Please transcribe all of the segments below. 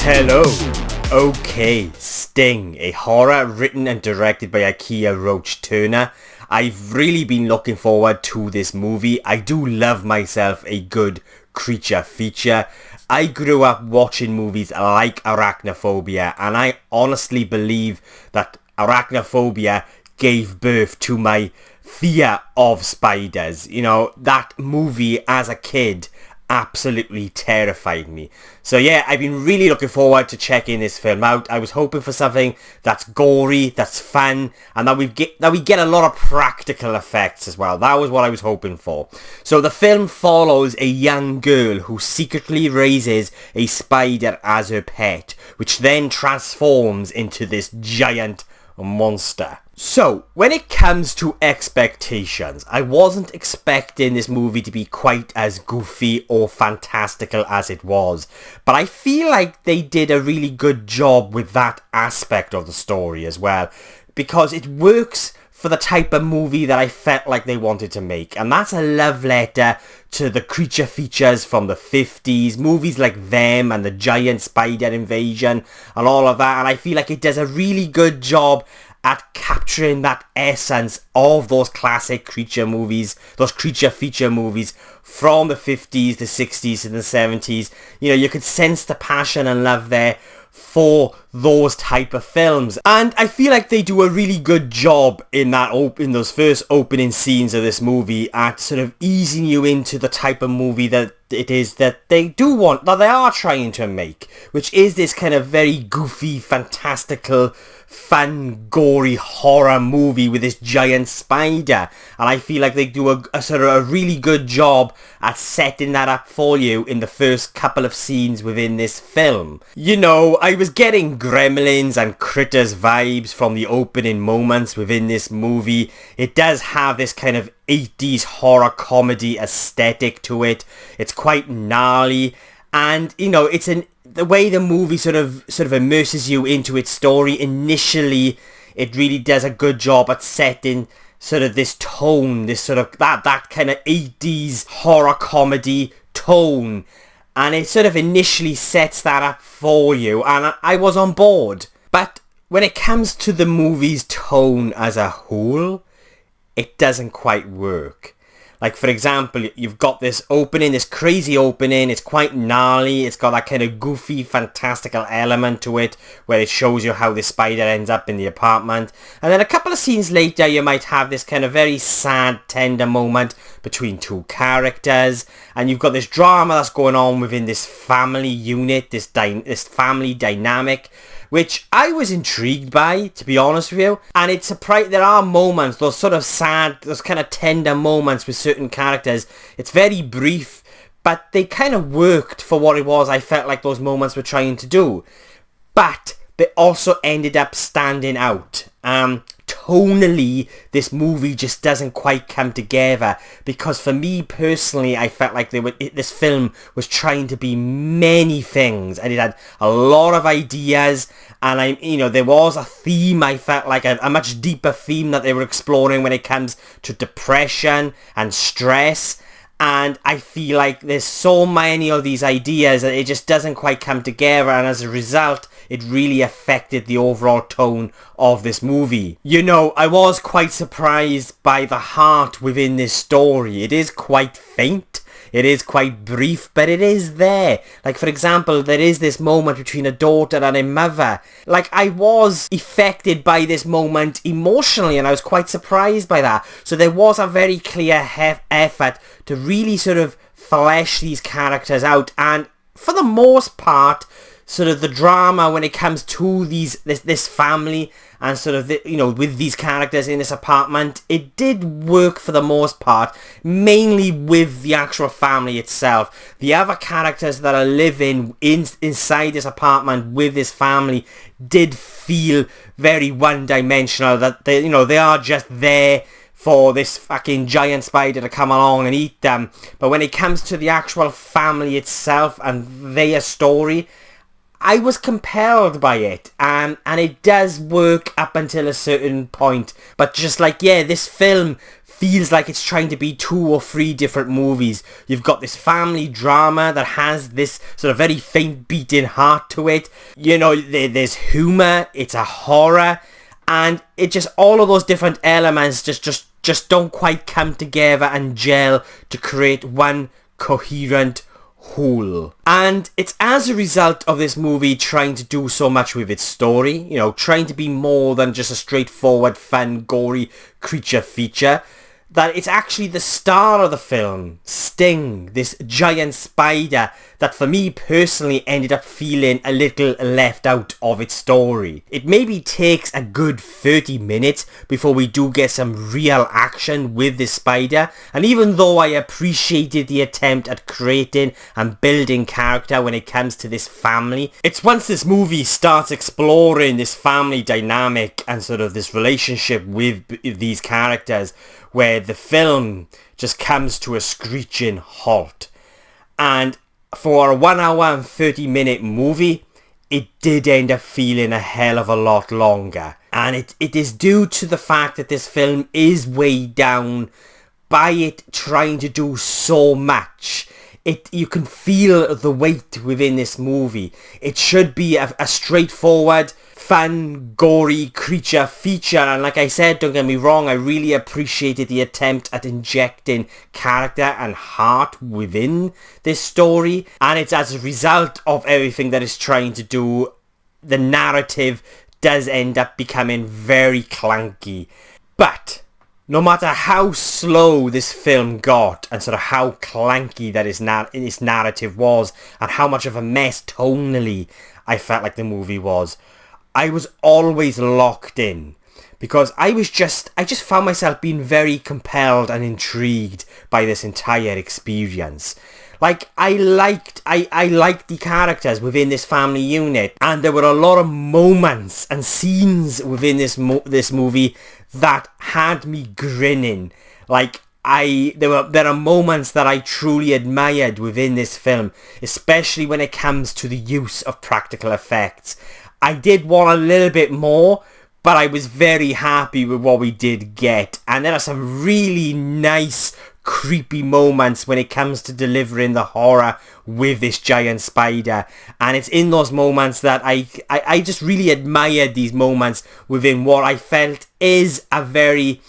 Hello. Okay, Sting, a horror written and directed by Kiah Roache-Turner. I've really been looking forward to this movie. I do love myself a good creature feature. I grew up watching movies like Arachnophobia, and I honestly believe that Arachnophobia gave birth to my fear of spiders. You know, that movie as a kid absolutely terrified me. So yeah, I've been really looking forward to checking this film out. I was hoping for something that's gory, that's fun, and that we get a lot of practical effects as well. That was what I was hoping for. So the film follows a young girl who secretly raises a spider as her pet, which then transforms into this giant monster. So, when it comes to expectations, I wasn't expecting this movie to be quite as goofy or fantastical as it was, but I feel like they did a really good job with that aspect of the story as well, because it works for the type of movie that I felt like they wanted to make, and that's a love letter to the creature features from the 50s, movies like Them and the giant spider invasion and all of that, and I feel like it does a really good job at capturing that essence of those classic creature movies, those creature feature movies from the 50s, the 60s and the 70s. You know, you could sense the passion and love there for those type of films, and I feel like they do a really good job in those first opening scenes of this movie at sort of easing you into the type of movie that it is that they are trying to make, which is this kind of very goofy, fantastical, fun, gory horror movie with this giant spider. And I feel like they do a sort of a really good job at setting that up for you in the first couple of scenes within this film. You know, I was getting Gremlins and Critters vibes from the opening moments within this movie. It does have this kind of 80s horror comedy aesthetic to it. It's quite gnarly, and you know, the way the movie sort of immerses you into its story initially. It really does a good job at setting sort of this tone, this sort of that kind of 80s horror comedy tone, and it sort of initially sets that up for you, and I was on board. But when it comes to the movie's tone as a whole, it doesn't quite work. Like, for example, you've got this opening, this crazy opening. It's quite gnarly. It's got that kind of goofy, fantastical element to it, where it shows you how the spider ends up in the apartment. And then a couple of scenes later, you might have this kind of very sad, tender moment between two characters. And you've got this drama that's going on within this family unit, this family dynamic, which I was intrigued by, to be honest with you. And it's surprising, there are moments, those sort of sad, those kind of tender moments with certain characters. It's very brief, but they kind of worked for what it was I felt like those moments were trying to do. But they also ended up standing out. Tonally, this movie just doesn't quite come together, because for me personally, I felt like this film was trying to be many things, and it had a lot of ideas, and there was a theme. I felt like a much deeper theme that they were exploring when it comes to depression and stress. And I feel like there's so many of these ideas that it just doesn't quite come together, and as a result, it really affected the overall tone of this movie. You know, I was quite surprised by the heart within this story. It is quite faint, it is quite brief, but it is there. Like, for example, there is this moment between a daughter and a mother. Like, I was affected by this moment emotionally, and I was quite surprised by that. So there was a very clear effort to really sort of flesh these characters out, and for the most part, sort of the drama when it comes to this family and sort of with these characters in this apartment, it did work for the most part, mainly with the actual family itself. The other characters that are living inside this apartment with this family did feel very one-dimensional, that they are just there for this fucking giant spider to come along and eat them. But when it comes to the actual family itself and their story, I was compelled by it, and it does work up until a certain point. But just like, yeah, this film feels like it's trying to be 2 or 3 different movies. You've got this family drama that has this sort of very faint beating heart to it. You know, there's humour, it's a horror, and it just, all of those different elements just don't quite come together and gel to create one coherent whole. And it's as a result of this movie trying to do so much with its story, you know, trying to be more than just a straightforward, fun, gory creature feature, that it's actually the star of the film, Sting, this giant spider that for me personally ended up feeling a little left out of its story. It maybe takes a good 30 minutes before we do get some real action with this spider, and even though I appreciated the attempt at creating and building character when it comes to this family, it's once this movie starts exploring this family dynamic and sort of this relationship with these characters where the film just comes to a screeching halt. And for a 1 hour and 30 minute movie, it did end up feeling a hell of a lot longer. And it is due to the fact that this film is weighed down by it trying to do so much. You can feel the weight within this movie. It should be a straightforward, fun, gory creature feature, and like I said, don't get me wrong, I really appreciated the attempt at injecting character and heart within this story, and it's as a result of everything that it's trying to do, the narrative does end up becoming very clunky. But no matter how slow this film got and sort of how clunky that its narrative was and how much of a mess tonally I felt like the movie was, I was always locked in because I just found myself being very compelled and intrigued by this entire experience. Like, I liked the characters within this family unit, and there were a lot of moments and scenes within this movie that had me grinning. Like, there are moments that I truly admired within this film, especially when it comes to the use of practical effects. I did want a little bit more, but I was very happy with what we did get. And there are some really nice, creepy moments when it comes to delivering the horror with this giant spider. And it's in those moments that I just really admired these moments within what I felt is a very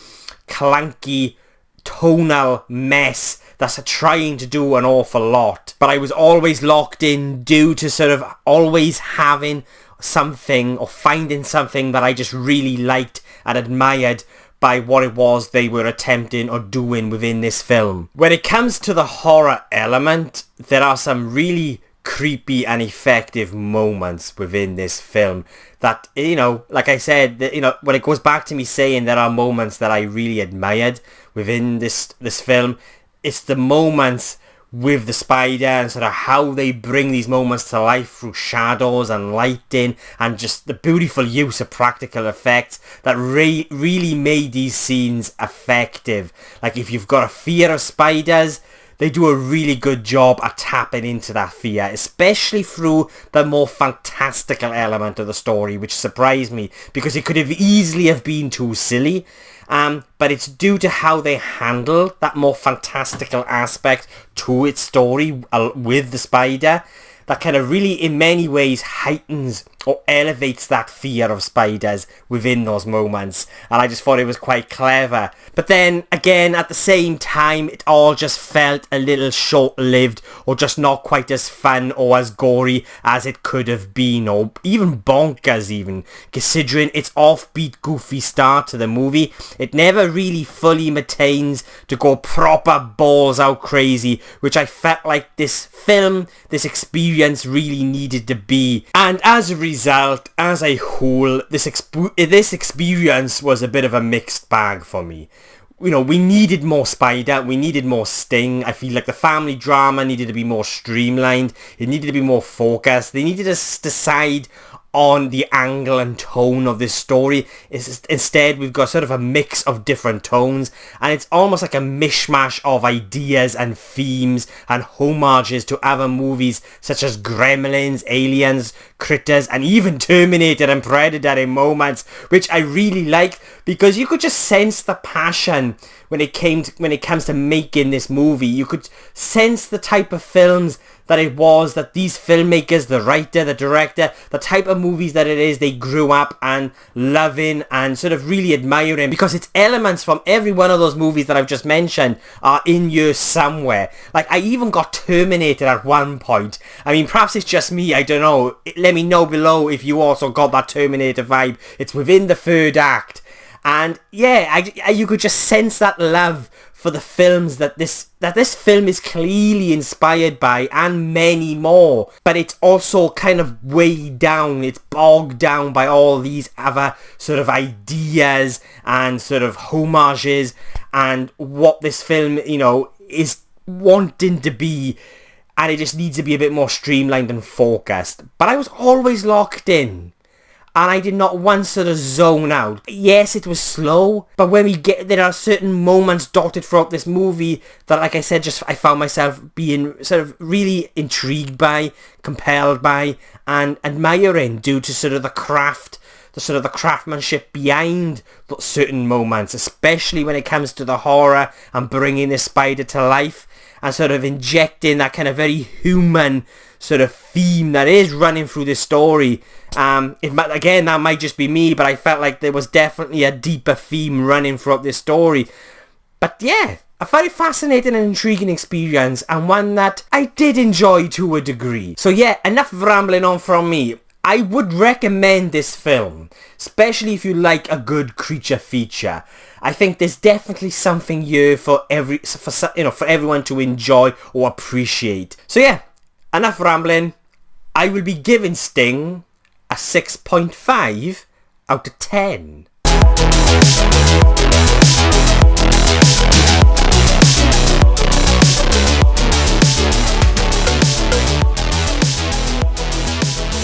clunky, tonal mess that's trying to do an awful lot. But I was always locked in due to sort of always having something or finding something that I just really liked and admired by what it was they were attempting or doing within this film. When it comes to the horror element, there are some really creepy and effective moments within this film that, you know, like I said, you know, when it goes back to me saying there are moments that I really admired within this film, it's the moments with the spider and sort of how they bring these moments to life through shadows and lighting and just the beautiful use of practical effects that really made these scenes effective. Like, if you've got a fear of spiders, they do a really good job at tapping into that fear, especially through the more fantastical element of the story, which surprised me because it could have easily have been too silly. But it's due to how they handle that more fantastical aspect to its story with the spider that kind of really in many ways heightens or elevates that fear of spiders within those moments. And I just thought it was quite clever. But then again, at the same time, it all just felt a little short-lived or just not quite as fun or as gory as it could have been, or even bonkers even, considering its offbeat goofy start to the movie. It never really fully maintains to go proper balls out crazy, which I felt like this film, this experience really needed to be. And as a result, as a whole, this experience was a bit of a mixed bag for me. You know, we needed more spider, we needed more Sting. I feel like the family drama needed to be more streamlined, it needed to be more focused. They needed to decide on the angle and tone of this story. Instead, we've got sort of a mix of different tones, and it's almost like a mishmash of ideas and themes and homages to other movies such as Gremlins, Aliens, Critters, and even Terminator and Predator in moments, which I really liked because you could just sense the passion when it comes to making this movie. You could sense the type of films that it was, that these filmmakers, the writer, the director, the type of movies that it is they grew up and loving and sort of really admiring, because it's elements from every one of those movies that I've just mentioned are in here somewhere. Like, I even got Terminator at one point. I mean, perhaps it's just me, I don't know. Let me know below if you also got that Terminator vibe. It's within the third act. And yeah, you could just sense that love for the films that this film is clearly inspired by, and many more. But it's also kind of weighed down, it's bogged down by all these other sort of ideas and sort of homages and what this film, you know, is wanting to be. And it just needs to be a bit more streamlined and focused. But I was always locked in. And I did not once sort of zone out. Yes, it was slow, but when there are certain moments dotted throughout this movie that, like I said, I found myself being sort of really intrigued by, compelled by, and admiring due to sort of the craftsmanship behind certain moments, especially when it comes to the horror and bringing the spider to life and sort of injecting that kind of very human sort of theme that is running through this story. Again, that might just be me, but I felt like there was definitely a deeper theme running throughout this story. But yeah, a very fascinating and intriguing experience, and one that I did enjoy to a degree. So yeah, enough rambling on from me. I would recommend this film, especially if you like a good creature feature. I think there's definitely something here for everyone to enjoy or appreciate. So yeah, enough rambling. I will be giving Sting a 6.5 out of 10.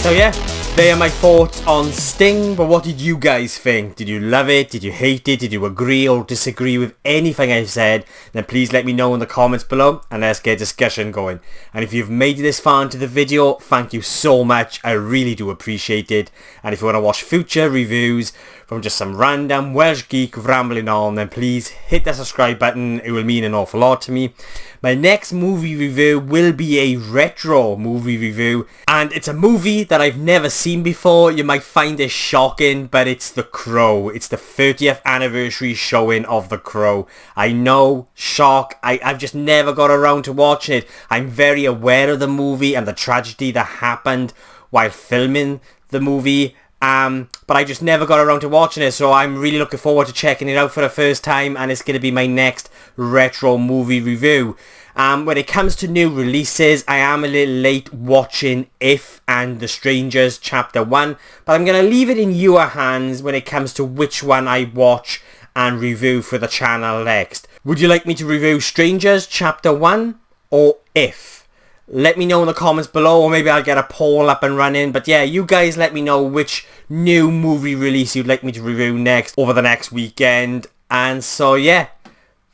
So yeah, there are my thoughts on Sting, but what did you guys think? Did you love it? Did you hate it? Did you agree or disagree with anything I've said? Then please let me know in the comments below and let's get a discussion going. And if you've made it this far into the video, thank you so much. I really do appreciate it. And if you want to watch future reviews from just some random Welsh geek rambling on, then please hit the subscribe button. It will mean an awful lot to me. My next movie review will be a retro movie review, and it's a movie that I've never seen before. You might find it shocking, but it's The Crow. It's the 30th anniversary showing of The Crow. I know, shock. I've just never got around to watching it. I'm very aware of the movie and the tragedy that happened while filming the movie. But I just never got around to watching it, so I'm really looking forward to checking it out for the first time, and it's going to be my next retro movie review. When it comes to new releases, I am a little late watching If and the Strangers Chapter 1, but I'm going to leave it in your hands when it comes to which one I watch and review for the channel next. Would you like me to review Strangers Chapter 1 or If? Let me know in the comments below, or maybe I'll get a poll up and running. But yeah, you guys let me know which new movie release you'd like me to review next over the next weekend. And so yeah,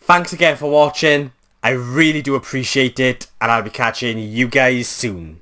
thanks again for watching. I really do appreciate it, and I'll be catching you guys soon.